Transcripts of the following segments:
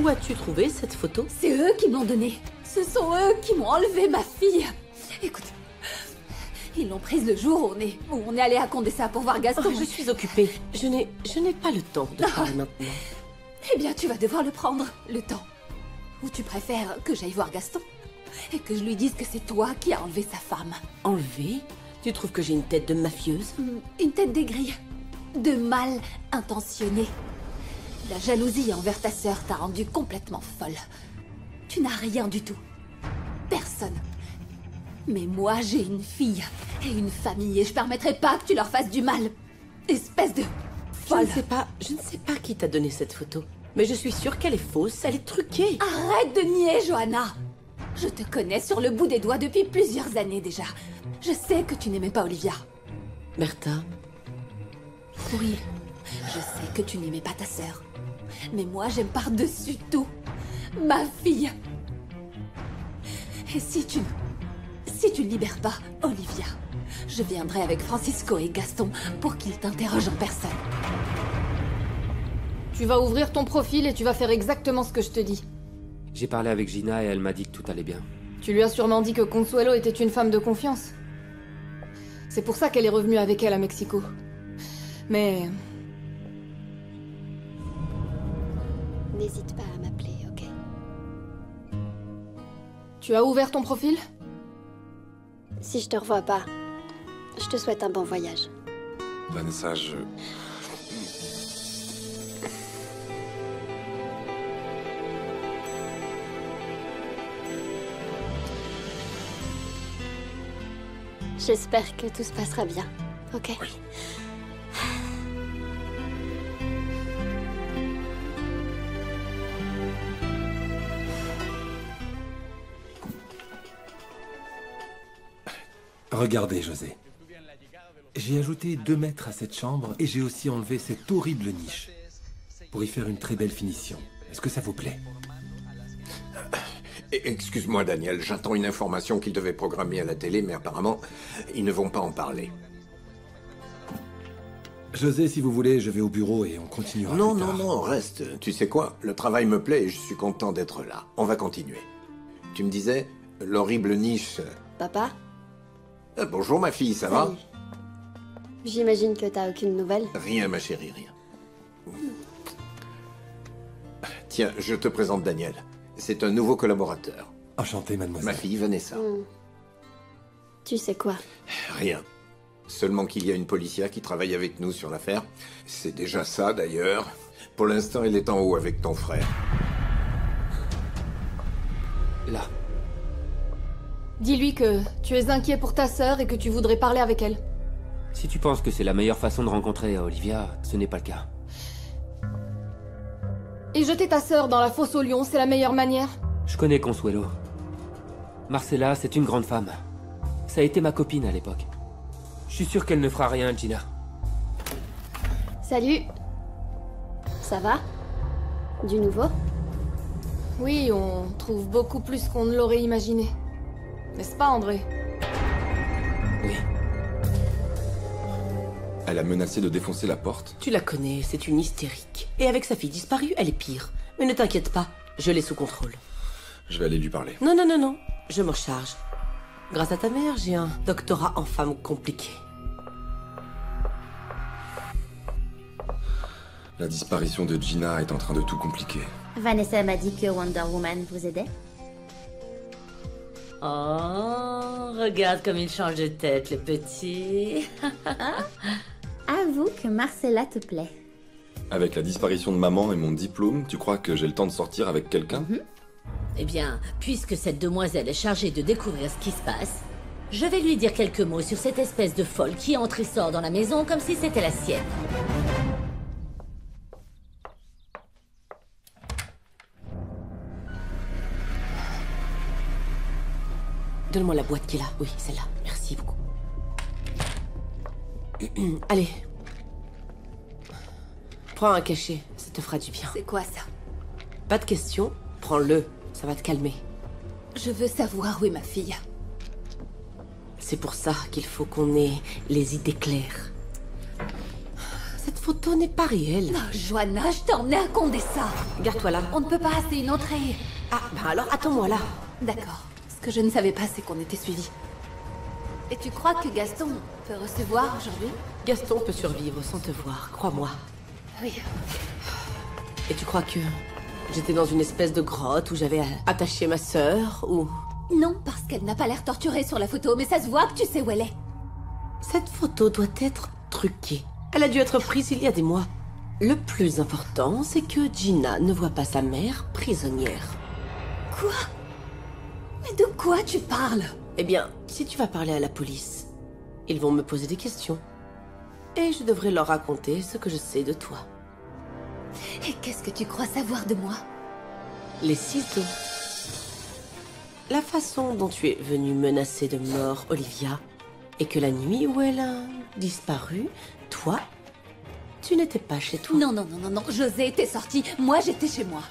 Où as-tu trouvé cette photo? C'est eux qui me l'ont donnée. Ce sont eux qui m'ont enlevé ma fille. Écoute, ils l'ont prise le jour où on est allé à Condessa pour voir Gaston. Oh, je suis occupée. Je n'ai pas le temps de parler maintenant. Eh bien, tu vas devoir le prendre, le temps. Ou tu préfères que j'aille voir Gaston et que je lui dise que c'est toi qui as enlevé sa femme. Enlevé? Tu trouves que j'ai une tête de mafieuse? Une tête d'aigrie, de mal intentionnée. La jalousie envers ta sœur t'a rendue complètement folle. Tu n'as rien du tout. Personne. Mais moi, j'ai une fille et une famille et je permettrai pas que tu leur fasses du mal. Espèce de folle. Je ne sais pas qui t'a donné cette photo. Mais je suis sûre qu'elle est fausse, elle est truquée. Arrête de nier, Johanna. Je te connais sur le bout des doigts depuis plusieurs années déjà. Je sais que tu n'aimais pas Olivia. Bertha? Oui, je sais que tu n'aimais pas ta sœur. Mais moi, j'aime par-dessus tout ma fille. Et si tu ne libères pas Olivia, je viendrai avec Francisco et Gaston pour qu'ils t'interrogent en personne. Tu vas ouvrir ton profil et tu vas faire exactement ce que je te dis. J'ai parlé avec Gina et elle m'a dit que tout allait bien. Tu lui as sûrement dit que Consuelo était une femme de confiance. C'est pour ça qu'elle est revenue avec elle à Mexico. Mais... N'hésite pas à m'appeler, ok? Tu as ouvert ton profil? Si je te revois pas, je te souhaite un bon voyage. Vanessa, J'espère que tout se passera bien, ok? Oui. Regardez, José. J'ai ajouté 2 mètres à cette chambre et j'ai aussi enlevé cette horrible niche pour y faire une très belle finition. Est-ce que ça vous plaît? Excuse-moi, Daniel, j'attends une information qu'ils devaient programmer à la télé, mais apparemment, ils ne vont pas en parler. José, si vous voulez, je vais au bureau et on continuera Non, plus tard. non, reste. Tu sais quoi? Le travail me plaît et je suis content d'être là. On va continuer. Tu me disais, l'horrible niche... Papa? Bonjour, ma fille, ça va? Salut. J'imagine que t'as aucune nouvelle? Rien, ma chérie, rien. Tiens, je te présente Daniel. C'est un nouveau collaborateur. Enchanté, mademoiselle. Ma fille, Vanessa. Tu sais quoi? Rien. Seulement qu'il y a une policière qui travaille avec nous sur l'affaire. C'est déjà ça, d'ailleurs. Pour l'instant, elle est en haut avec ton frère. Là. Dis-lui que tu es inquiet pour ta sœur et que tu voudrais parler avec elle. Si tu penses que c'est la meilleure façon de rencontrer Olivia, ce n'est pas le cas. Et jeter ta sœur dans la fosse au lion, c'est la meilleure manière? Je connais Consuelo. Marcella, c'est une grande femme. Ça a été ma copine à l'époque. Je suis sûr qu'elle ne fera rien, Gina. Salut. Ça va? Du nouveau? Oui, on trouve beaucoup plus qu'on ne l'aurait imaginé. N'est-ce pas, André? Oui. elle a menacé de défoncer la porte. Tu la connais, c'est une hystérique. Et avec sa fille disparue, elle est pire. Mais ne t'inquiète pas, je l'ai sous contrôle. Je vais aller lui parler. Non, non, non, non, je m'en charge. Grâce à ta mère, j'ai un doctorat en femmes compliquées. La disparition de Gina est en train de tout compliquer. Vanessa m'a dit que Wonder Woman vous aidait. Oh, regarde comme il change de tête, le petit. Avoue que Marcella te plaît. Avec la disparition de maman et mon diplôme, tu crois que j'ai le temps de sortir avec quelqu'un? Eh bien, puisque cette demoiselle est chargée de découvrir ce qui se passe, je vais lui dire quelques mots sur cette espèce de folle qui entre et sort dans la maison comme si c'était la sienne. Donne-moi la boîte qui est là. Oui, celle-là. Merci beaucoup. Allez. Prends un cachet, ça te fera du bien. C'est quoi ça? Pas de questions, prends-le, ça va te calmer. Je veux savoir où est ma fille. C'est pour ça qu'il faut qu'on ait les idées claires. Cette photo n'est pas réelle. Non, Joanna, je t'ai emmené à Condessa. Garde-toi là. On ne peut pas, c'est une entrée. Ah, bah alors attends-moi là. D'accord. Ce que je ne savais pas, c'est qu'on était suivis. Et tu crois que Gaston peut recevoir aujourd'hui? Gaston peut survivre sans te voir, crois-moi. Oui. Et tu crois que j'étais dans une espèce de grotte où j'avais attaché ma sœur, ou... Non, parce qu'elle n'a pas l'air torturée sur la photo, mais ça se voit que tu sais où elle est. Cette photo doit être truquée. Elle a dû être prise il y a des mois. Le plus important, c'est que Gina ne voit pas sa mère prisonnière. Quoi? Mais de quoi tu parles? Eh bien, si tu vas parler à la police, ils vont me poser des questions. Et je devrais leur raconter ce que je sais de toi. Et qu'est-ce que tu crois savoir de moi? Les ciseaux. La façon dont tu es venue menacer de mort Olivia, et que la nuit où elle a disparu, toi, tu n'étais pas chez toi. Non, José était sorti. Moi, j'étais chez moi.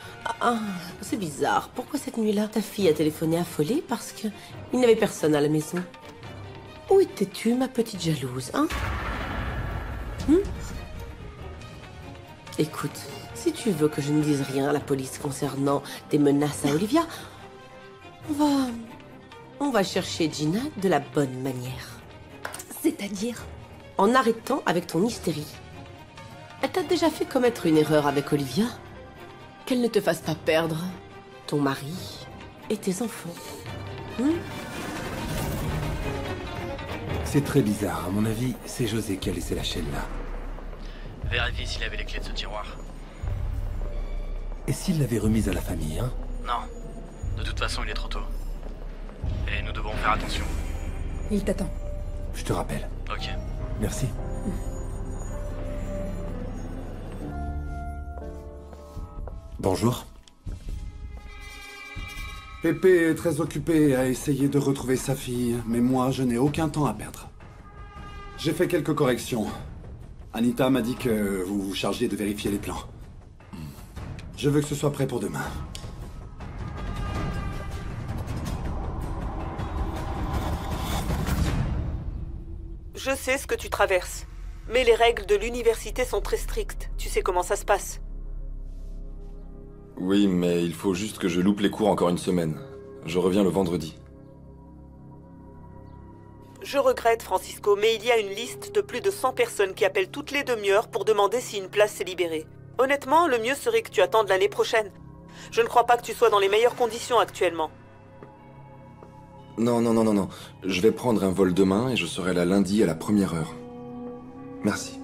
Ah, c'est bizarre. Pourquoi cette nuit-là, ta fille a téléphoné affolée parce que il n'y avait personne à la maison? Où étais-tu, ma petite jalouse, hein? Écoute, si tu veux que je ne dise rien à la police concernant tes menaces à Olivia, on va chercher Gina de la bonne manière. C'est-à-dire? En arrêtant avec ton hystérie. Elle t'a déjà fait commettre une erreur avec Olivia? Qu'elle ne te fasse pas perdre ton mari et tes enfants. C'est très bizarre. À mon avis, c'est José qui a laissé la chaîne là. Vérifie s'il avait les clés de ce tiroir. Et s'il l'avait remise à la famille, hein? Non. De toute façon, il est trop tôt. Et nous devons faire attention. Il t'attend. Je te rappelle. Ok. Merci. Bonjour. Pépé est très occupé à essayer de retrouver sa fille, mais moi, je n'ai aucun temps à perdre. J'ai fait quelques corrections. Anita m'a dit que vous vous chargiez de vérifier les plans. Je veux que ce soit prêt pour demain. Je sais ce que tu traverses, mais les règles de l'université sont très strictes. Tu sais comment ça se passe. Oui, mais il faut juste que je loupe les cours encore une semaine. Je reviens le vendredi. Je regrette, Francisco, mais il y a une liste de plus de 100 personnes qui appellent toutes les demi-heures pour demander si une place s'est libérée. Honnêtement, le mieux serait que tu attendes l'année prochaine. Je ne crois pas que tu sois dans les meilleures conditions actuellement. Non. Je vais prendre un vol demain et je serai là lundi à la 1re heure. Merci.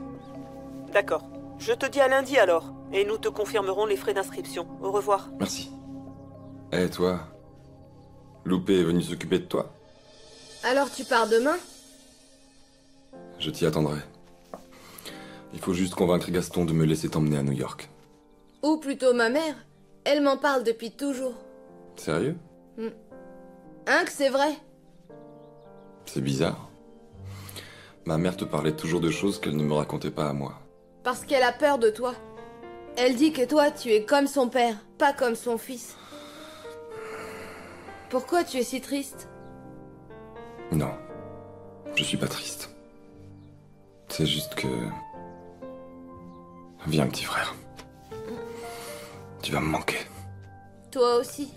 D'accord. Je te dis à lundi alors, et nous te confirmerons les frais d'inscription. Au revoir. Merci. Et toi? Loupé est venu s'occuper de toi? Alors tu pars demain? Je t'y attendrai. Il faut juste convaincre Gaston de me laisser t'emmener à New York. Ou plutôt ma mère. Elle m'en parle depuis toujours. Sérieux? Hein, que c'est vrai? C'est bizarre. Ma mère te parlait toujours de choses qu'elle ne me racontait pas à moi. Parce qu'elle a peur de toi. Elle dit que toi, tu es comme son père, pas comme son fils. Pourquoi tu es si triste? Non. Je suis pas triste. C'est juste que... Viens, petit frère. Tu vas me manquer. Toi aussi.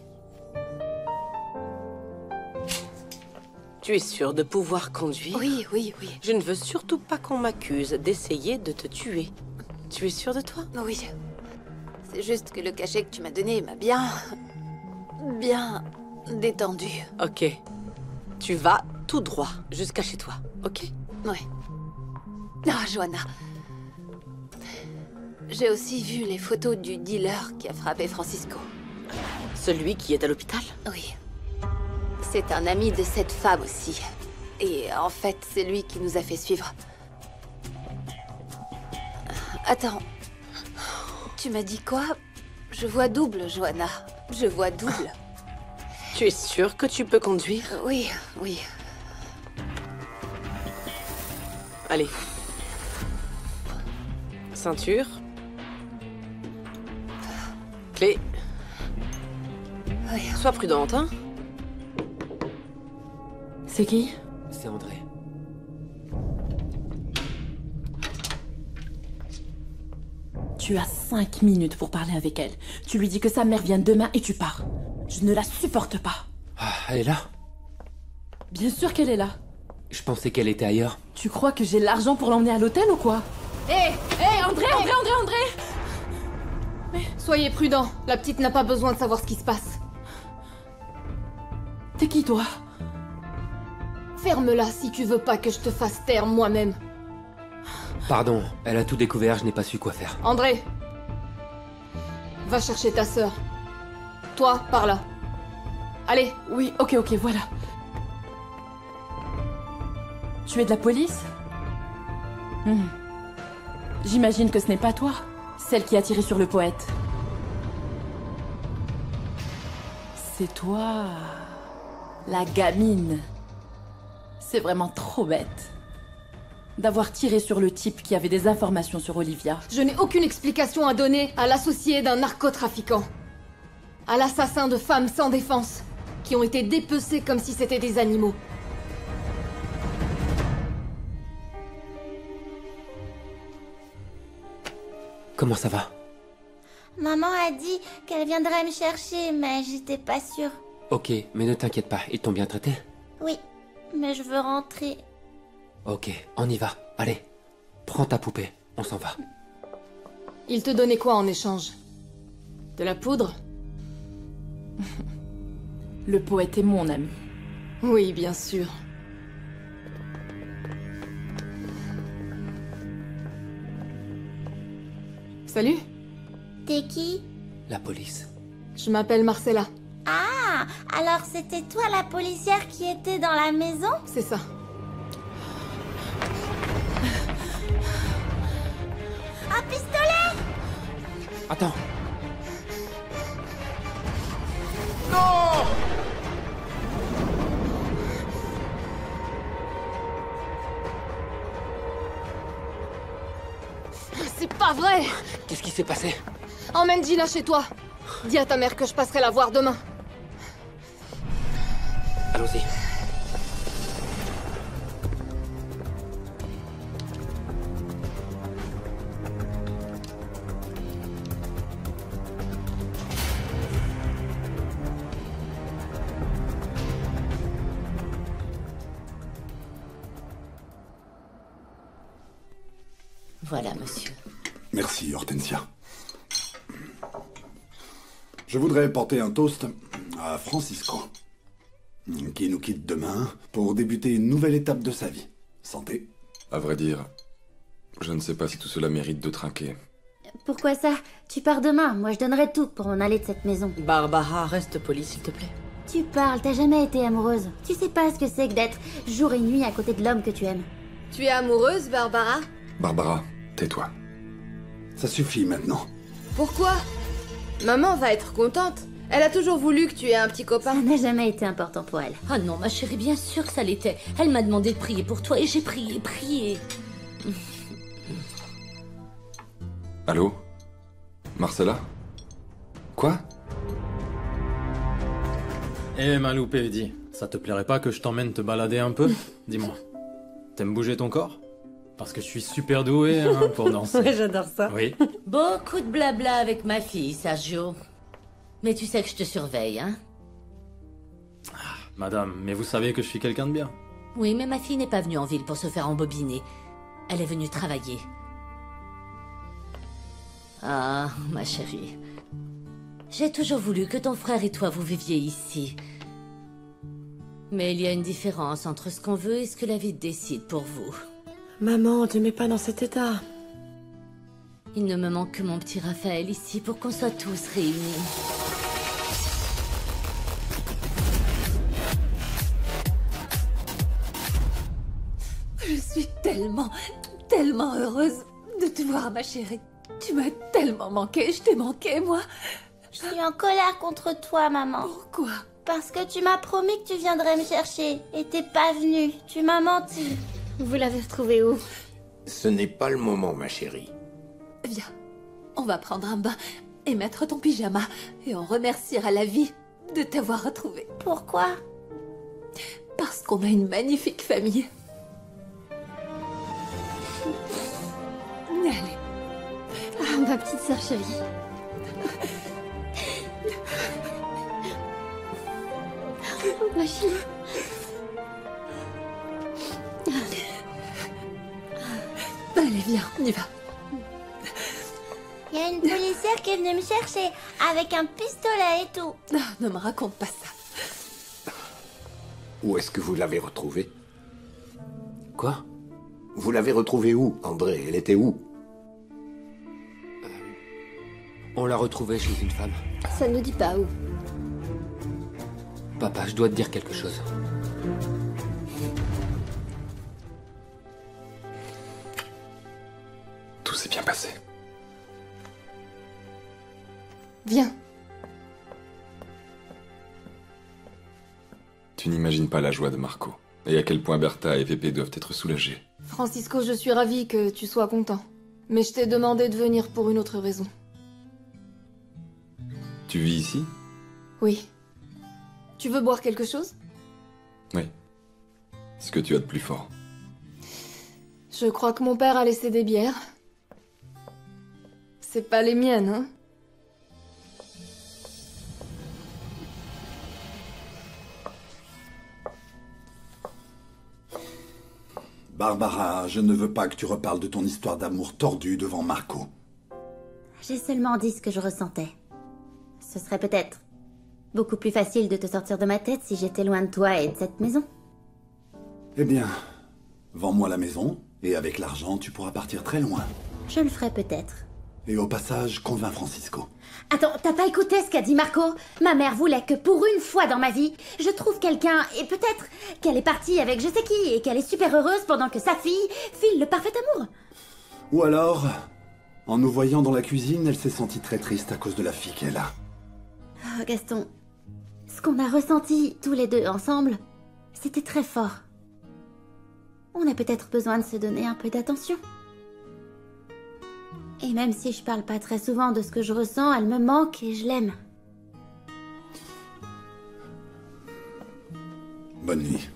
Tu es sûr de pouvoir conduire? Oui. Je ne veux surtout pas qu'on m'accuse d'essayer de te tuer. Tu es sûr de toi? Oui. C'est juste que le cachet que tu m'as donné m'a bien détendu. Ok. Tu vas tout droit jusqu'à chez toi, ok? Ouais. Ah, Joanna. J'ai aussi vu les photos du dealer qui a frappé Francisco. Celui qui est à l'hôpital? Oui. C'est un ami de cette femme aussi. Et en fait, c'est lui qui nous a fait suivre. Attends. Tu m'as dit quoi? Je vois double, Joanna. Je vois double. Tu es sûre que tu peux conduire? Oui. Allez. Ceinture. Clé. Oui. Sois prudente, hein? C'est qui? C'est André. Tu as 5 minutes pour parler avec elle. Tu lui dis que sa mère vient demain et tu pars. Je ne la supporte pas. Ah, elle est là? Bien sûr qu'elle est là. Je pensais qu'elle était ailleurs. Tu crois que j'ai l'argent pour l'emmener à l'hôtel ou quoi? Hé, André! Soyez prudents, la petite n'a pas besoin de savoir ce qui se passe. T'es qui, toi? Ferme-la si tu veux pas que je te fasse taire moi-même. Pardon, elle a tout découvert, je n'ai pas su quoi faire. André, va chercher ta sœur. Toi, par là. Allez. Oui, ok, voilà. Tu es de la police? J'imagine que ce n'est pas toi, celle qui a tiré sur le poète. C'est toi, la gamine. C'est vraiment trop bête d'avoir tiré sur le type qui avait des informations sur Olivia. Je n'ai aucune explication à donner à l'associé d'un narcotrafiquant. À l'assassin de femmes sans défense, qui ont été dépecées comme si c'était des animaux. Comment ça va? Maman a dit qu'elle viendrait me chercher, mais j'étais pas sûre. Ok, mais ne t'inquiète pas, ils t'ont bien traité? Oui, mais je veux rentrer. Ok, on y va. Allez, prends ta poupée, on s'en va. Il te donnait quoi en échange? De la poudre? Le poète est mon ami. Oui, bien sûr. Salut. T'es qui? La police. Je m'appelle Marcella. Ah, alors c'était toi la policière qui était dans la maison? C'est ça. Un pistolet! Attends. Non! C'est pas vrai! Qu'est-ce qui s'est passé? Emmène Gina chez toi. Dis à ta mère que je passerai la voir demain. Allons-y. Voilà, monsieur. Merci, Hortensia. Je voudrais porter un toast à Francisco, qui nous quitte demain pour débuter une nouvelle étape de sa vie. Santé. À vrai dire, je ne sais pas si tout cela mérite de trinquer. Pourquoi ça? Tu pars demain, moi je donnerais tout pour m'en aller de cette maison. Barbara, reste polie, s'il te plaît. Tu parles, t'as jamais été amoureuse. Tu sais pas ce que c'est que d'être jour et nuit à côté de l'homme que tu aimes. Tu es amoureuse, Barbara? Barbara, tais-toi. Ça suffit maintenant. Pourquoi? Maman va être contente. Elle a toujours voulu que tu aies un petit copain. Ça n'a jamais été important pour elle. Ah non, ma chérie, bien sûr que ça l'était. Elle m'a demandé de prier pour toi et j'ai prié. Allô? Marcella? Quoi? Eh, ma loupée, dis, ça te plairait pas que je t'emmène te balader un peu? Dis-moi. T'aimes bouger ton corps? Parce que je suis super doué hein, pour danser. Ouais, j'adore ça. Oui. Beaucoup de blabla avec ma fille, Sergio. Mais tu sais que je te surveille, hein? Madame, mais vous savez que je suis quelqu'un de bien. Oui, mais ma fille n'est pas venue en ville pour se faire embobiner. Elle est venue travailler. Ah, ma chérie. J'ai toujours voulu que ton frère et toi vous viviez ici. Mais il y a une différence entre ce qu'on veut et ce que la vie décide pour vous. Maman, te mets pas dans cet état. Il ne me manque que mon petit Raphaël ici pour qu'on soit tous réunis. Je suis tellement heureuse de te voir, ma chérie. Tu m'as tellement manqué, je t'ai manqué, moi. Je suis en colère contre toi, maman. Pourquoi? Parce que tu m'as promis que tu viendrais me chercher et t'es pas venu. Tu m'as menti. Vous l'avez retrouvé où? Ce n'est pas le moment, ma chérie. Viens, on va prendre un bain et mettre ton pyjama et on remerciera la vie de t'avoir retrouvé. Pourquoi? Parce qu'on a une magnifique famille. Allez. Ma petite sœur chérie. Ma chérie. Allez, viens, on y va. Il y a une policière qui est venue me chercher, avec un pistolet et tout. Non, ne me raconte pas ça. Où est-ce que vous l'avez retrouvée? Quoi? Vous l'avez retrouvée où, André? Elle était où? On l'a retrouvée chez une femme. Ça ne nous dit pas où. Papa, je dois te dire quelque chose. Tout s'est bien passé. Viens. Tu n'imagines pas la joie de Marco. Et à quel point Bertha et Pepe doivent être soulagés. Francisco, je suis ravie que tu sois content. Mais je t'ai demandé de venir pour une autre raison. Tu vis ici? Oui. Tu veux boire quelque chose? Oui. Ce que tu as de plus fort. Je crois que mon père a laissé des bières. C'est pas les miennes, hein? Barbara, je ne veux pas que tu reparles de ton histoire d'amour tordue devant Marco. J'ai seulement dit ce que je ressentais. Ce serait peut-être beaucoup plus facile de te sortir de ma tête si j'étais loin de toi et de cette maison. Eh bien, vends-moi la maison, et avec l'argent, tu pourras partir très loin. Je le ferai peut-être. Et au passage, convainc Francisco. Attends, t'as pas écouté ce qu'a dit Marco? Ma mère voulait que pour une fois dans ma vie, je trouve quelqu'un, et peut-être qu'elle est partie avec je sais qui, et qu'elle est super heureuse pendant que sa fille file le parfait amour. Ou alors, en nous voyant dans la cuisine, elle s'est sentie très triste à cause de la fille qu'elle a. Oh, Gaston, ce qu'on a ressenti tous les deux ensemble, c'était très fort. On a peut-être besoin de se donner un peu d'attention. Et même si je parle pas très souvent de ce que je ressens, elle me manque et je l'aime. Bonne nuit.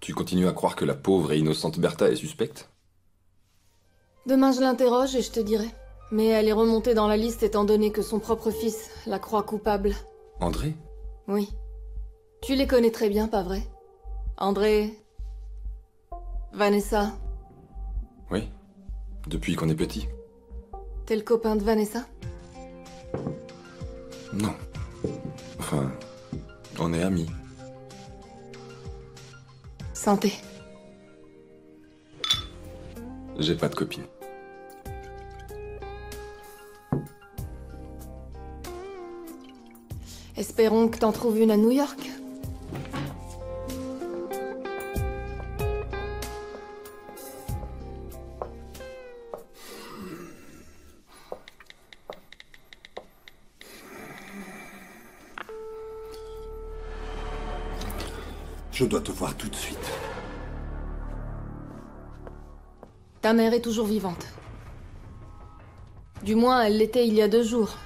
Tu continues à croire que la pauvre et innocente Bertha est suspecte? Demain, je l'interroge et je te dirai. Mais elle est remontée dans la liste étant donné que son propre fils la croit coupable. André? Oui. Tu les connais très bien, pas vrai? André... Vanessa. Oui. Depuis qu'on est petit. T'es le copain de Vanessa? Non. Enfin, on est amis. Santé. J'ai pas de copine. Espérons que t'en trouves une à New York. Je dois te voir tout de suite. Ta mère est toujours vivante. Du moins, elle l'était il y a 2 jours.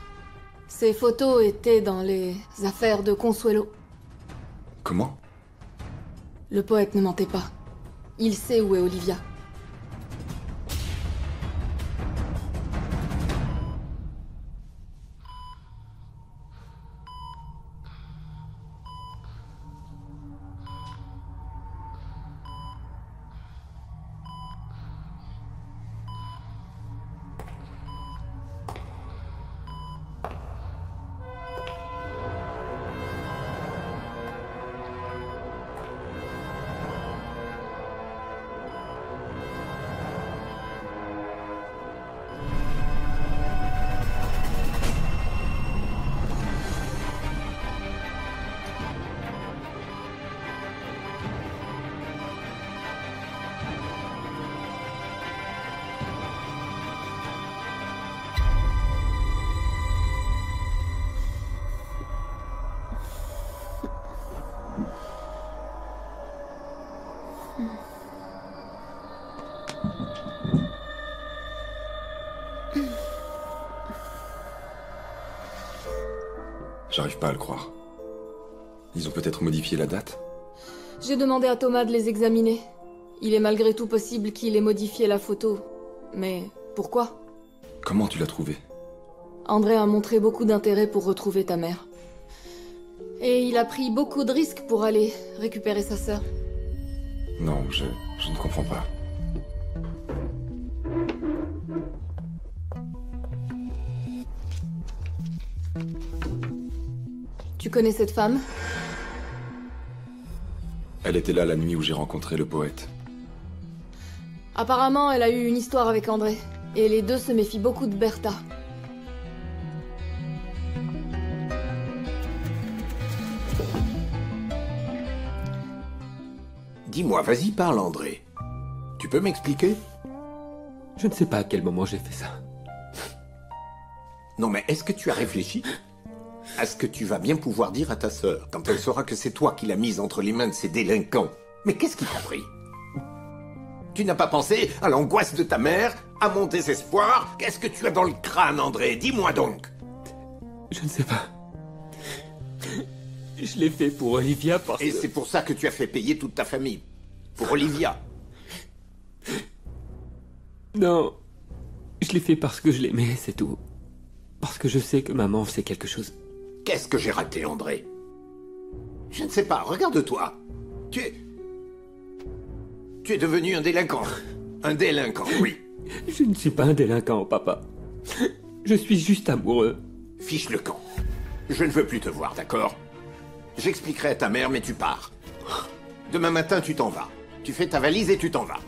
Ses photos étaient dans les affaires de Consuelo. Comment? Le poète ne mentait pas. Il sait où est Olivia. J'arrive pas à le croire. Ils ont peut-être modifié la date? J'ai demandé à Thomas de les examiner. Il est malgré tout possible qu'il ait modifié la photo. Mais pourquoi? Comment tu l'as trouvé? André a montré beaucoup d'intérêt pour retrouver ta mère. Et il a pris beaucoup de risques pour aller récupérer sa sœur. Non, je ne comprends pas. Tu connais cette femme? Elle était là la nuit où j'ai rencontré le poète. Apparemment, elle a eu une histoire avec André. Et les deux se méfient beaucoup de Bertha. Dis-moi, vas-y, parle, André. Tu peux m'expliquer? Je ne sais pas à quel moment j'ai fait ça. Non, mais est-ce que tu as réfléchi à ce que tu vas bien pouvoir dire à ta sœur quand elle saura que c'est toi qui l'as mise entre les mains de ces délinquants? Mais qu'est-ce qui t'a pris? Tu n'as pas pensé à l'angoisse de ta mère, à mon désespoir? Qu'est-ce que tu as dans le crâne, André? Dis-moi donc. Je ne sais pas. Je l'ai fait pour Olivia parce Et que... c'est pour ça que tu as fait payer toute ta famille? Pour Olivia? Non. Je l'ai fait parce que je l'aimais, c'est tout. Parce que je sais que maman sait quelque chose. Qu'est-ce que j'ai raté, André? Je ne sais pas, regarde-toi. Tu es devenu un délinquant. Un délinquant, oui. Je ne suis pas un délinquant, papa. Je suis juste amoureux. Fiche le camp. Je ne veux plus te voir, d'accord? J'expliquerai à ta mère, mais tu pars. Demain matin, tu t'en vas. Tu fais ta valise et tu t'en vas.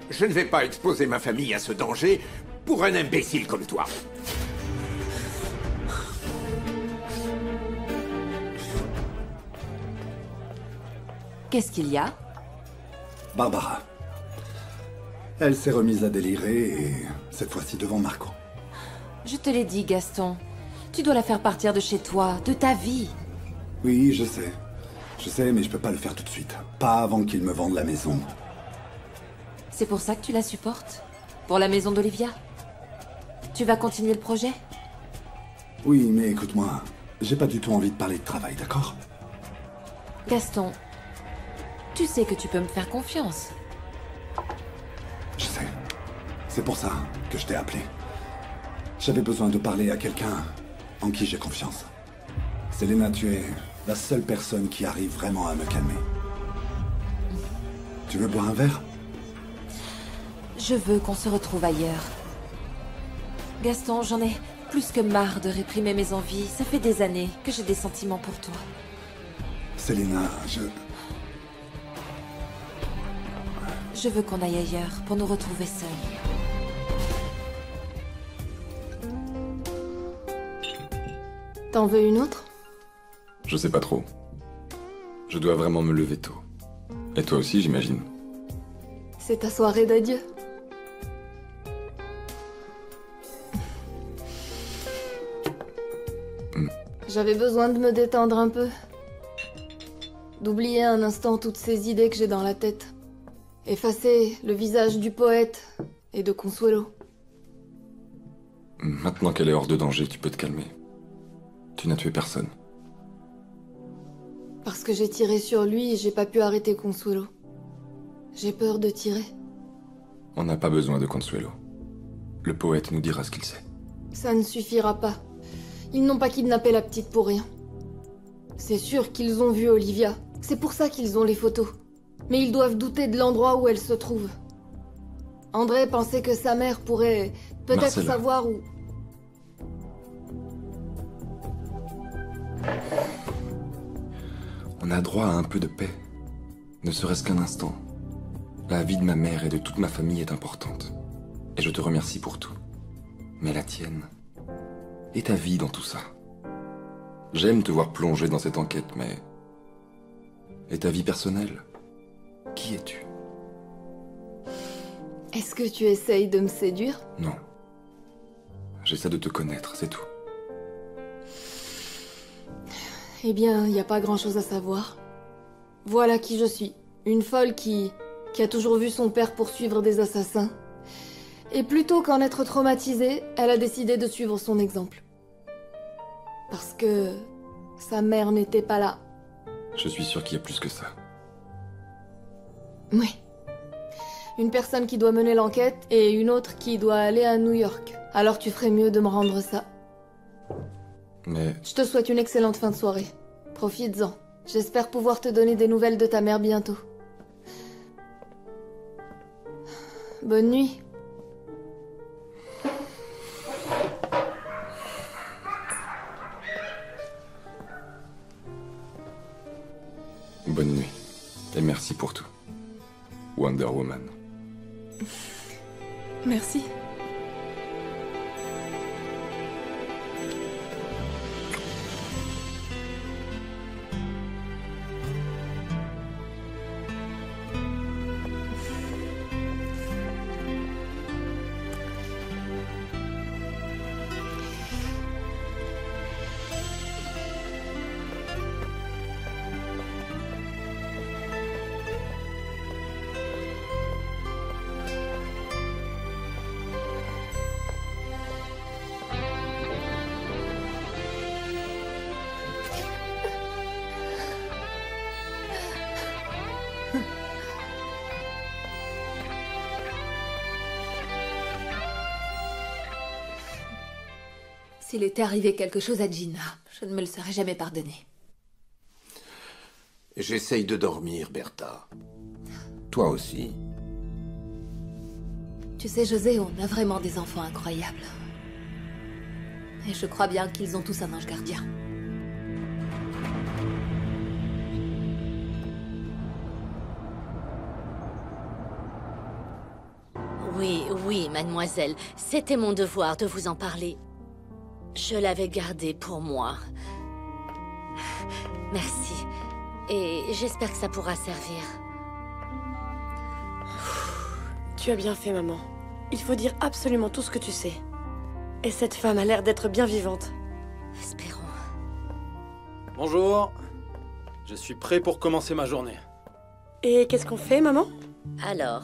Je ne vais pas exposer ma famille à ce danger pour un imbécile comme toi. Qu'est-ce qu'il y a? Barbara. Elle s'est remise à délirer et cette fois-ci devant Marco. Je te l'ai dit, Gaston. Tu dois la faire partir de chez toi, de ta vie. Oui, je sais. Je sais, mais je peux pas le faire tout de suite. Pas avant qu'il me vende la maison. C'est pour ça que tu la supportes? Pour la maison d'Olivia? Tu vas continuer le projet? Oui, mais écoute-moi. J'ai pas du tout envie de parler de travail, d'accord? Gaston, tu sais que tu peux me faire confiance. Je sais. C'est pour ça que je t'ai appelé. J'avais besoin de parler à quelqu'un en qui j'ai confiance. Selena, tu es la seule personne qui arrive vraiment à me calmer. Tu veux boire un verre? Je veux qu'on se retrouve ailleurs. Gaston, j'en ai plus que marre de réprimer mes envies. Ça fait des années que j'ai des sentiments pour toi. Selena, Je veux qu'on aille ailleurs pour nous retrouver seuls. T'en veux une autre? Je sais pas trop. Je dois vraiment me lever tôt. Et toi aussi, j'imagine. C'est ta soirée d'adieu. J'avais besoin de me détendre un peu. D'oublier un instant toutes ces idées que j'ai dans la tête. Effacer le visage du poète et de Consuelo. Maintenant qu'elle est hors de danger, tu peux te calmer. Tu n'as tué personne. Parce que j'ai tiré sur lui, j'ai pas pu arrêter Consuelo. J'ai peur de tirer. On n'a pas besoin de Consuelo. Le poète nous dira ce qu'il sait. Ça ne suffira pas. Ils n'ont pas kidnappé la petite pour rien. C'est sûr qu'ils ont vu Olivia. C'est pour ça qu'ils ont les photos. Mais ils doivent douter de l'endroit où elle se trouve. André pensait que sa mère pourrait peut-être Marcella. savoir où... On a droit à un peu de paix. Ne serait-ce qu'un instant. La vie de ma mère et de toute ma famille est importante. Et je te remercie pour tout. Mais la tienne... Et ta vie dans tout ça. J'aime te voir plonger dans cette enquête, mais... Et ta vie personnelle? Qui es-tu? Est-ce que tu essayes de me séduire? Non. J'essaie de te connaître, c'est tout. Eh bien, il n'y a pas grand-chose à savoir. Voilà qui je suis. Une folle qui a toujours vu son père poursuivre des assassins. Et plutôt qu'en être traumatisée, elle a décidé de suivre son exemple. Parce que Sa mère n'était pas là. Je suis sûr qu'il y a plus que ça. Oui. Une personne qui doit mener l'enquête et une autre qui doit aller à New York. Alors tu ferais mieux de me rendre ça. Mais... Je te souhaite une excellente fin de soirée. Profites-en. J'espère pouvoir te donner des nouvelles de ta mère bientôt. Bonne nuit. Bonne nuit. Et merci pour tout. Wonder Woman. Merci. S'il était arrivé quelque chose à Gina, je ne me le serais jamais pardonné. J'essaye de dormir, Bertha. Toi aussi. Tu sais, José, on a vraiment des enfants incroyables. Et je crois bien qu'ils ont tous un ange gardien. Oui, oui, mademoiselle. C'était mon devoir de vous en parler. Je l'avais gardé pour moi. Merci. Et j'espère que ça pourra servir. Tu as bien fait, maman. Il faut dire absolument tout ce que tu sais. Et cette femme a l'air d'être bien vivante. Espérons. Bonjour. Je suis prêt pour commencer ma journée. Et qu'est-ce qu'on fait, maman? Alors,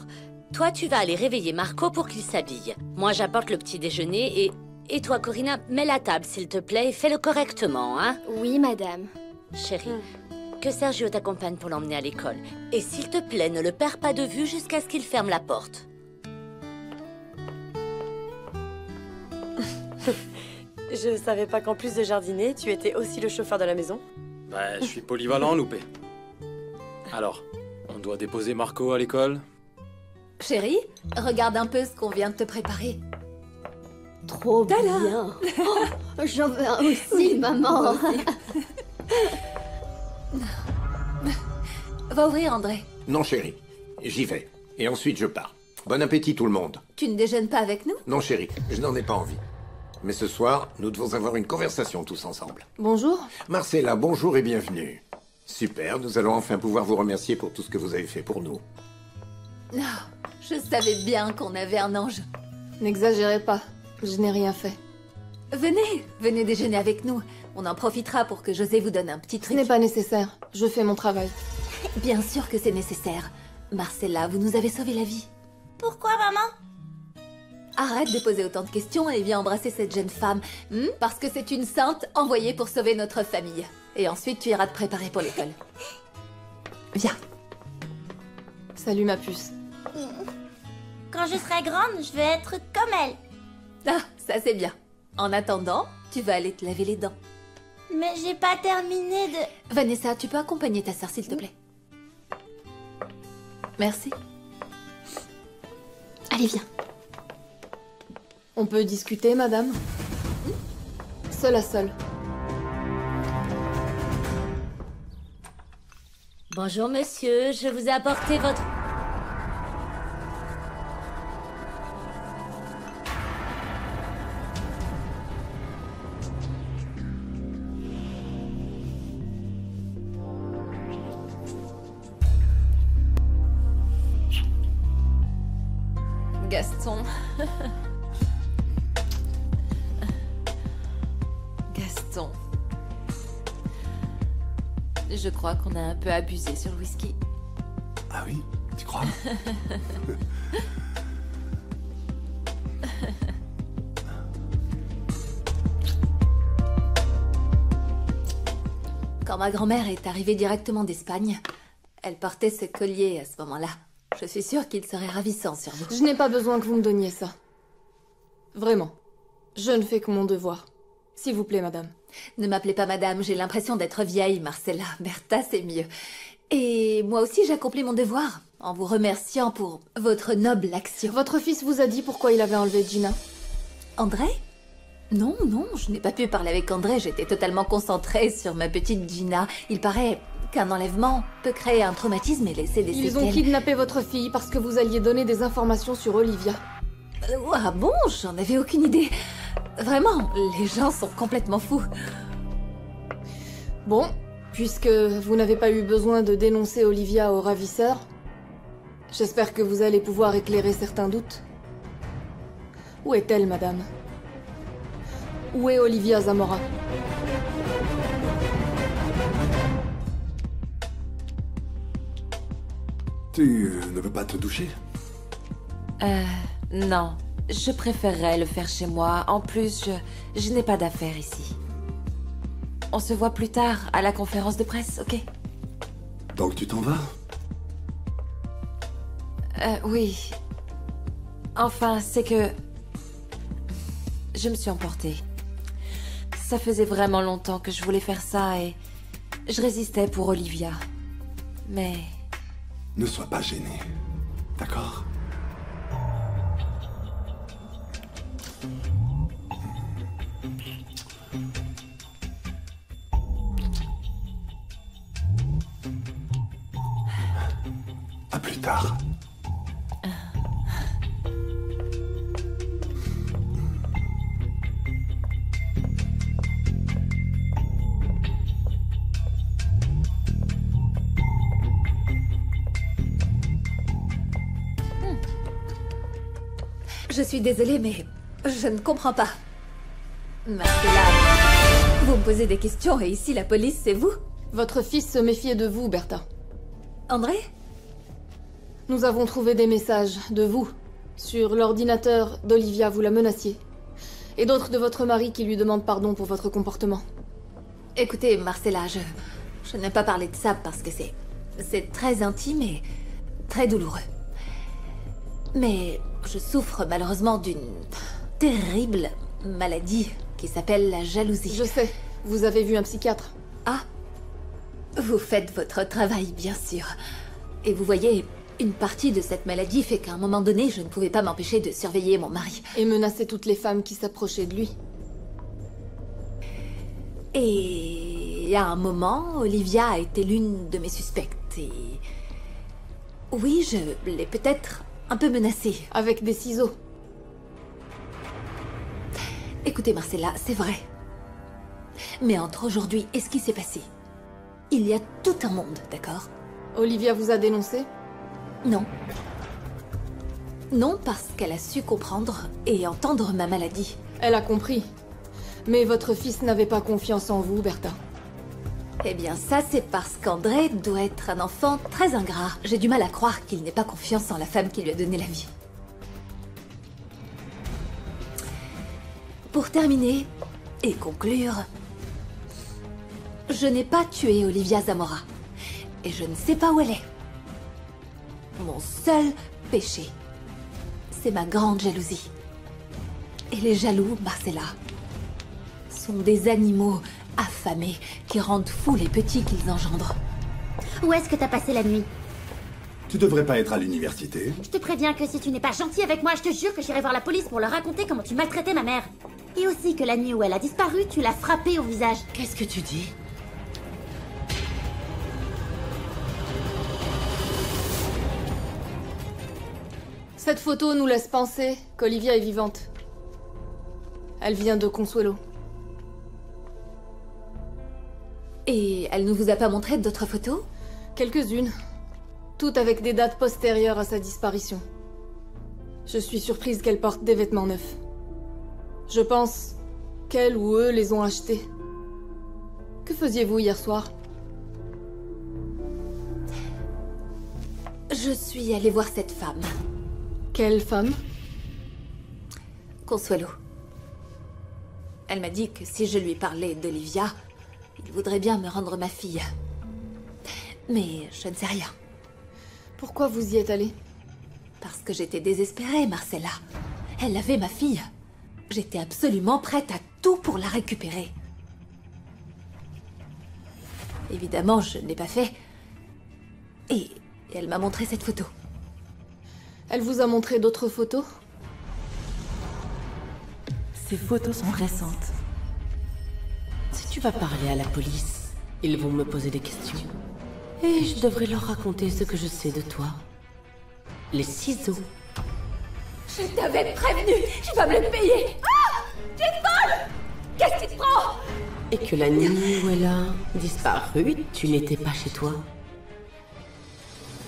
toi, tu vas aller réveiller Marco pour qu'il s'habille. Moi, j'apporte le petit déjeuner et... Et toi, Corinna, mets la table, s'il te plaît, et fais-le correctement, hein? Oui, madame. Chérie, que Sergio t'accompagne pour l'emmener à l'école. Et s'il te plaît, ne le perds pas de vue jusqu'à ce qu'il ferme la porte. Je savais pas qu'en plus de jardiner, tu étais aussi le chauffeur de la maison. Bah, je suis polyvalent, loupé. Alors, on doit déposer Marco à l'école? Chérie, regarde un peu ce qu'on vient de te préparer. Trop bien. Oh, j'en veux un aussi, maman. Va ouvrir, André. Non, chérie. J'y vais. Et ensuite, je pars. Bon appétit, tout le monde. Tu ne déjeunes pas avec nous? Non, chérie. Je n'en ai pas envie. Mais ce soir, nous devons avoir une conversation tous ensemble. Bonjour. Marcella, bonjour et bienvenue. Super, nous allons enfin pouvoir vous remercier pour tout ce que vous avez fait pour nous. Non, je savais bien qu'on avait un ange. N'exagérez pas. Je n'ai rien fait. Venez déjeuner avec nous. On en profitera pour que José vous donne un petit truc. Ce n'est pas nécessaire. Je fais mon travail. Bien sûr que c'est nécessaire. Marcella, vous nous avez sauvé la vie. Pourquoi, maman? Arrête de poser autant de questions et viens embrasser cette jeune femme. Parce que c'est une sainte envoyée pour sauver notre famille. Et ensuite, tu iras te préparer pour l'école. Viens. Salut, ma puce. Quand je serai grande, je vais être comme elle. Ah, ça c'est bien. En attendant, tu vas aller te laver les dents. Mais j'ai pas terminé de... Vanessa, tu peux accompagner ta sœur, s'il te plaît? Merci. Allez, viens. On peut discuter, madame? Seul à seul. Bonjour, monsieur. Je vous ai apporté votre... Gaston. Gaston. Je crois qu'on a un peu abusé sur le whisky. Ah oui? Tu crois? Quand ma grand-mère est arrivée directement d'Espagne, elle portait ce collier à ce moment-là. Je suis sûre qu'il serait ravissant sur vous. Je n'ai pas besoin que vous me donniez ça. Vraiment. Je ne fais que mon devoir. S'il vous plaît, madame. Ne m'appelez pas madame, j'ai l'impression d'être vieille, Marcella. Bertha, c'est mieux. Et moi aussi, j'accomplis mon devoir, en vous remerciant pour votre noble action. Votre fils vous a dit pourquoi il avait enlevé Gina? André? Non, non, je n'ai pas pu parler avec André, j'étais totalement concentrée sur ma petite Gina. Il paraît qu'un enlèvement peut créer un traumatisme et laisser des séquelles. Ils ont kidnappé votre fille parce que vous alliez donner des informations sur Olivia. Ah bon? J'en avais aucune idée. Vraiment, les gens sont complètement fous. Bon, puisque vous n'avez pas eu besoin de dénoncer Olivia au ravisseur, j'espère que vous allez pouvoir éclairer certains doutes. Où est-elle, madame? Où est Olivia Zamora? Tu ne veux pas te doucher? Non. Je préférerais le faire chez moi. En plus, je n'ai pas d'affaires ici. On se voit plus tard à la conférence de presse, ok? Donc tu t'en vas? Oui. Enfin, c'est que... je me suis emportée. Ça faisait vraiment longtemps que je voulais faire ça et... je résistais pour Olivia. Mais... Ne sois pas gêné, d'accord? À plus tard. Je suis désolée, mais je ne comprends pas. Marcella, vous me posez des questions et ici la police, c'est vous? Votre fils se méfiait de vous, Bertha. André? Nous avons trouvé des messages de vous sur l'ordinateur d'Olivia, vous la menaciez. Et d'autres de votre mari qui lui demandent pardon pour votre comportement. Écoutez, Marcella, je n'aime pas parler de ça parce que c'est très intime et très douloureux. Mais je souffre malheureusement d'une terrible maladie qui s'appelle la jalousie. Je sais, vous avez vu un psychiatre. Ah, vous faites votre travail, bien sûr. Et vous voyez, une partie de cette maladie fait qu'à un moment donné, je ne pouvais pas m'empêcher de surveiller mon mari. Et menacer toutes les femmes qui s'approchaient de lui. Et à un moment, Olivia a été l'une de mes suspectes et... oui, je l'ai peut-être un peu menacée. Avec des ciseaux. Écoutez, Marcella, c'est vrai. Mais entre aujourd'hui et ce qui s'est passé, il y a tout un monde, d'accord? Olivia vous a dénoncé? Non. Non, parce qu'elle a su comprendre et entendre ma maladie. Elle a compris. Mais votre fils n'avait pas confiance en vous, Bertha. Eh bien, ça, c'est parce qu'André doit être un enfant très ingrat. J'ai du mal à croire qu'il n'ait pas confiance en la femme qui lui a donné la vie. Pour terminer et conclure, je n'ai pas tué Olivia Zamora. Et je ne sais pas où elle est. Mon seul péché, c'est ma grande jalousie. Et les jaloux, Marcella, sont des animaux affamés qui rendent fous les petits qu'ils engendrent. Où est-ce que t'as passé la nuit? Tu devrais pas être à l'université. Je te préviens que si tu n'es pas gentil avec moi, je te jure que j'irai voir la police pour leur raconter comment tu maltraitais ma mère. Et aussi que la nuit où elle a disparu, tu l'as frappée au visage. Qu'est-ce que tu dis? Cette photo nous laisse penser qu'Olivia est vivante. Elle vient de Consuelo. Et elle ne vous a pas montré d'autres photos? Quelques-unes. Toutes avec des dates postérieures à sa disparition. Je suis surprise qu'elle porte des vêtements neufs. Je pense qu'elle ou eux les ont achetés. Que faisiez-vous hier soir? Je suis allée voir cette femme. Quelle femme? Consuelo. Elle m'a dit que si je lui parlais d'Olivia, Il voudrait bien me rendre ma fille. Mais je ne sais rien. Pourquoi vous y êtes allé? Parce que j'étais désespérée, Marcella. Elle avait ma fille. J'étais absolument prête à tout pour la récupérer. Évidemment, je ne l'ai pas fait. Et elle m'a montré cette photo. Elle vous a montré d'autres photos? Ces photos sont récentes. Si tu vas parler à la police, ils vont me poser des questions. Et je devrais leur raconter ce que je sais de toi. Les ciseaux. Je t'avais prévenu. Tu vas me les payer. Ah! Tu es folle! Qu'est-ce qui te prend? Et que la nuit où elle a disparu, tu n'étais pas chez toi?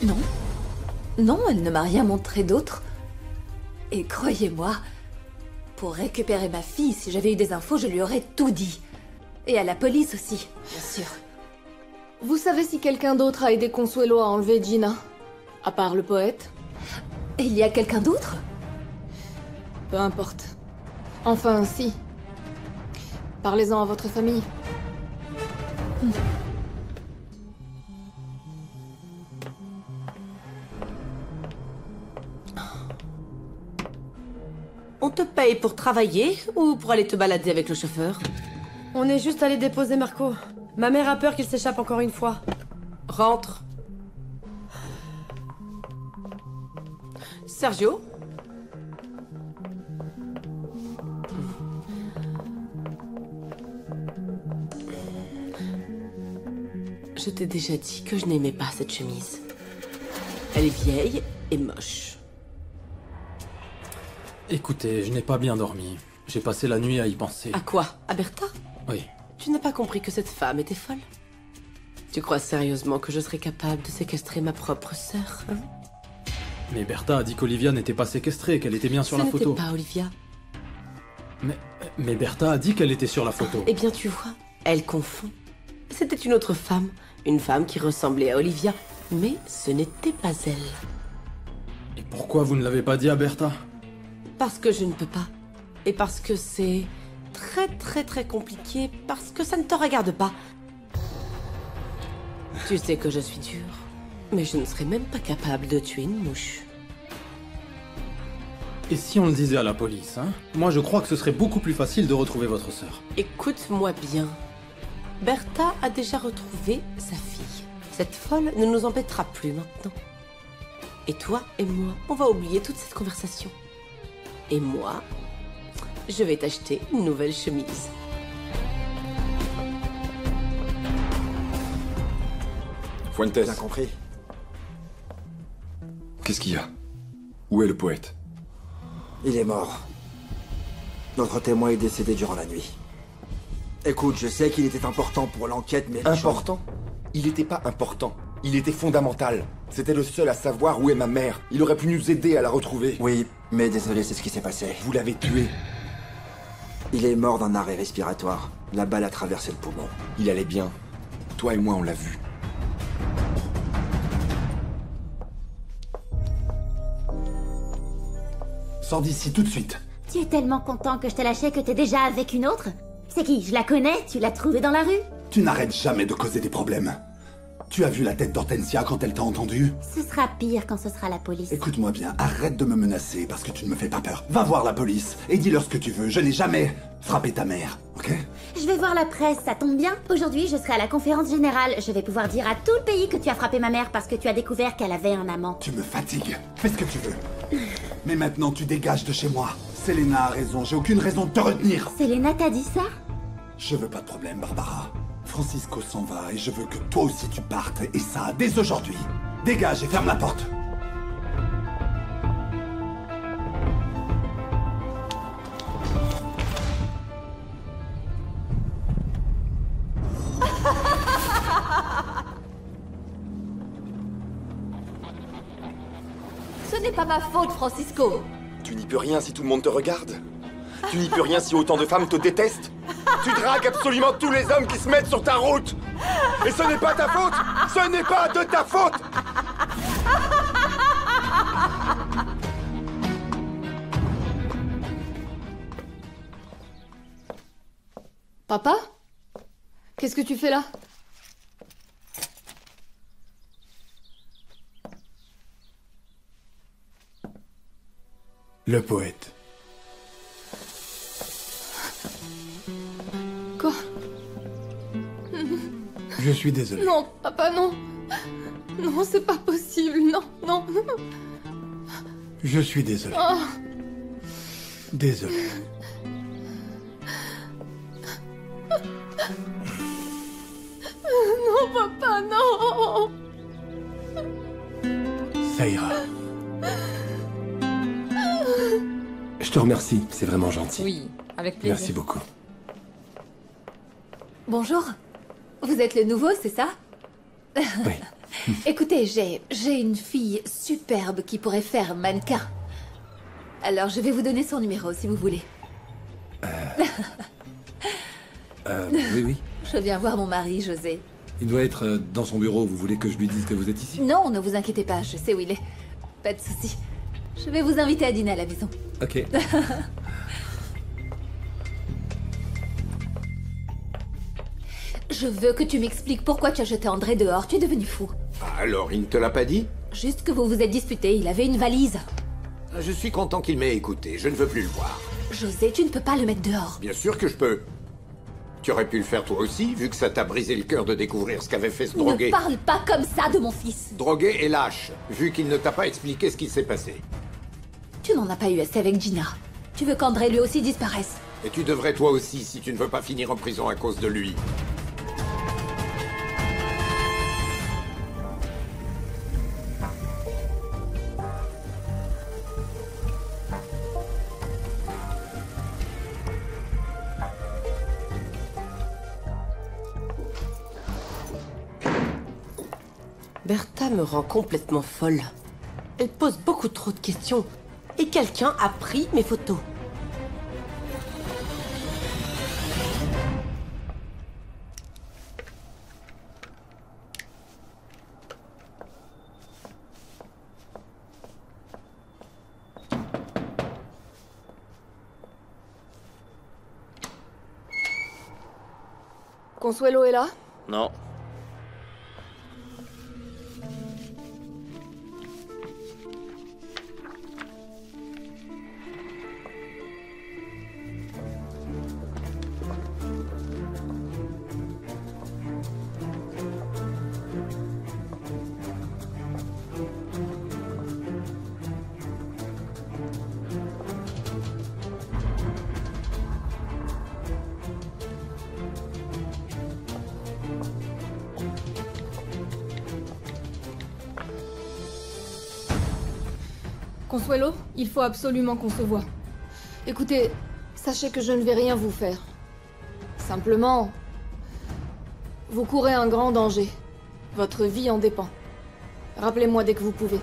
Non. Non, elle ne m'a rien montré d'autre. Et croyez-moi, pour récupérer ma fille, si j'avais eu des infos, je lui aurais tout dit. Et à la police aussi, bien sûr. Vous savez si quelqu'un d'autre a aidé Consuelo à enlever Gina? À part le poète? Et il y a quelqu'un d'autre? Peu importe. Enfin, si. Parlez-en à votre famille. On te paye pour travailler ou pour aller te balader avec le chauffeur? On est juste allé déposer Marco. Ma mère a peur qu'il s'échappe encore une fois. Rentre. Sergio? Je t'ai déjà dit que je n'aimais pas cette chemise. Elle est vieille et moche. Écoutez, je n'ai pas bien dormi. J'ai passé la nuit à y penser. À quoi? À Bertha? Oui. Tu n'as pas compris que cette femme était folle? Tu crois sérieusement que je serais capable de séquestrer ma propre sœur, hein? Mais Bertha a dit qu'Olivia n'était pas séquestrée, qu'elle était bien sur la photo. Ce n'était pas Olivia. Mais Bertha a dit qu'elle était sur la photo. Eh bien, tu vois, elle confond. C'était une autre femme. Une femme qui ressemblait à Olivia. Mais ce n'était pas elle. Et pourquoi vous ne l'avez pas dit à Bertha? Parce que je ne peux pas. Et parce que c'est très compliqué. Parce que ça ne te regarde pas. Tu sais que je suis dure. Mais je ne serais même pas capable de tuer une mouche. Et si on le disait à la police, hein? Moi, je crois que ce serait beaucoup plus facile de retrouver votre sœur. Écoute-moi bien. Bertha a déjà retrouvé sa fille. Cette folle ne nous embêtera plus maintenant. Et toi et moi, on va oublier toute cette conversation. Et moi, je vais t'acheter une nouvelle chemise. Fuentes. Bien compris. Qu'est-ce qu'il y a? Où est le poète? Il est mort. Notre témoin est décédé durant la nuit. Écoute, je sais qu'il était important pour l'enquête, mais... Important? Il n'était pas important. Il était fondamental. C'était le seul à savoir où est ma mère. Il aurait pu nous aider à la retrouver. Oui, mais désolé, c'est ce qui s'est passé. Vous l'avez tué. Il est mort d'un arrêt respiratoire. La balle a traversé le poumon. Il allait bien. Toi et moi, on l'a vu. Sors d'ici tout de suite. Tu es tellement content que je t'ai lâché que t'es déjà avec une autre? C'est qui? Je la connais? Tu l'as trouvée dans la rue? Tu n'arrêtes jamais de causer des problèmes. Tu as vu la tête d'Hortensia quand elle t'a entendu? Ce sera pire quand ce sera la police. Écoute-moi bien, arrête de me menacer parce que tu ne me fais pas peur. Va voir la police et dis-leur ce que tu veux. Je n'ai jamais frappé ta mère, ok? Je vais voir la presse, ça tombe bien. Aujourd'hui, je serai à la conférence générale. Je vais pouvoir dire à tout le pays que tu as frappé ma mère parce que tu as découvert qu'elle avait un amant. Tu me fatigues. Fais ce que tu veux. Mais maintenant, tu dégages de chez moi. Selena a raison, j'ai aucune raison de te retenir. Selena t'a dit ça? Je veux pas de problème, Barbara. Francisco s'en va et je veux que toi aussi tu partes. Et ça, dès aujourd'hui. Dégage et ferme la porte. Ce n'est pas ma faute, Francisco. Tu n'y peux rien si tout le monde te regarde. Tu n'y peux rien si autant de femmes te détestent. Tu dragues absolument tous les hommes qui se mettent sur ta route. Et ce n'est pas ta faute. Ce n'est pas de ta faute. Papa? Qu'est-ce que tu fais là? Le poète. Quoi? Je suis désolé. Non, papa, non. Non, c'est pas possible, non, non. Je suis désolé. Oh. Désolé. Non, papa, non. Ça ira. Je te remercie, c'est vraiment gentil. Oui, avec plaisir. Merci beaucoup. Bonjour. Vous êtes le nouveau, c'est ça? Oui. Écoutez, j'ai une fille superbe qui pourrait faire mannequin. Alors, je vais vous donner son numéro, si vous voulez. Oui, oui. Je viens voir mon mari, José. Il doit être dans son bureau. Vous voulez que je lui dise que vous êtes ici? Non, ne vous inquiétez pas, je sais où il est. Pas de souci. Je vais vous inviter à dîner à la maison. Ok. Je veux que tu m'expliques pourquoi tu as jeté André dehors. Tu es devenu fou. Alors, il ne te l'a pas dit? Juste que vous vous êtes disputé, il avait une valise. Je suis content qu'il m'ait écouté. Je ne veux plus le voir. José, tu ne peux pas le mettre dehors. Bien sûr que je peux. Tu aurais pu le faire toi aussi, vu que ça t'a brisé le cœur de découvrir ce qu'avait fait ce drogué. Ne parle pas comme ça de mon fils. Drogué et lâche, vu qu'il ne t'a pas expliqué ce qui s'est passé. Tu n'en as pas eu assez avec Gina. Tu veux qu'André lui aussi disparaisse. Et tu devrais toi aussi, si tu ne veux pas finir en prison à cause de lui. Bertha me rend complètement folle. Elle pose beaucoup trop de questions. Et quelqu'un a pris mes photos. Consuelo est là? Non. Consuelo, il faut absolument qu'on se voie. Écoutez, sachez que je ne vais rien vous faire. Simplement, vous courez un grand danger. Votre vie en dépend. Rappelez-moi dès que vous pouvez.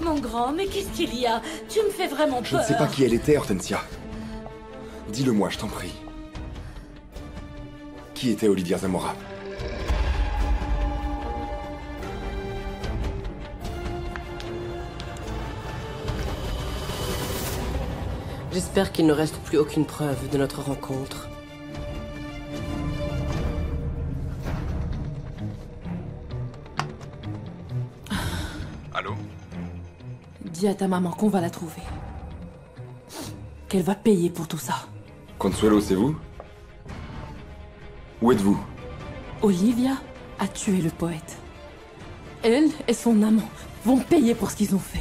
Mon grand, mais qu'est-ce qu'il y a? Tu me fais vraiment peur. Je ne sais pas qui elle était, Hortensia. Dis-le-moi, je t'en prie. Qui était Olivia Zamora? J'espère qu'il ne reste plus aucune preuve de notre rencontre. Allô? Dis à ta maman qu'on va la trouver. Qu'elle va payer pour tout ça. Consuelo, c'est vous? Où êtes-vous? Olivia a tué le poète. Elle et son amant vont payer pour ce qu'ils ont fait.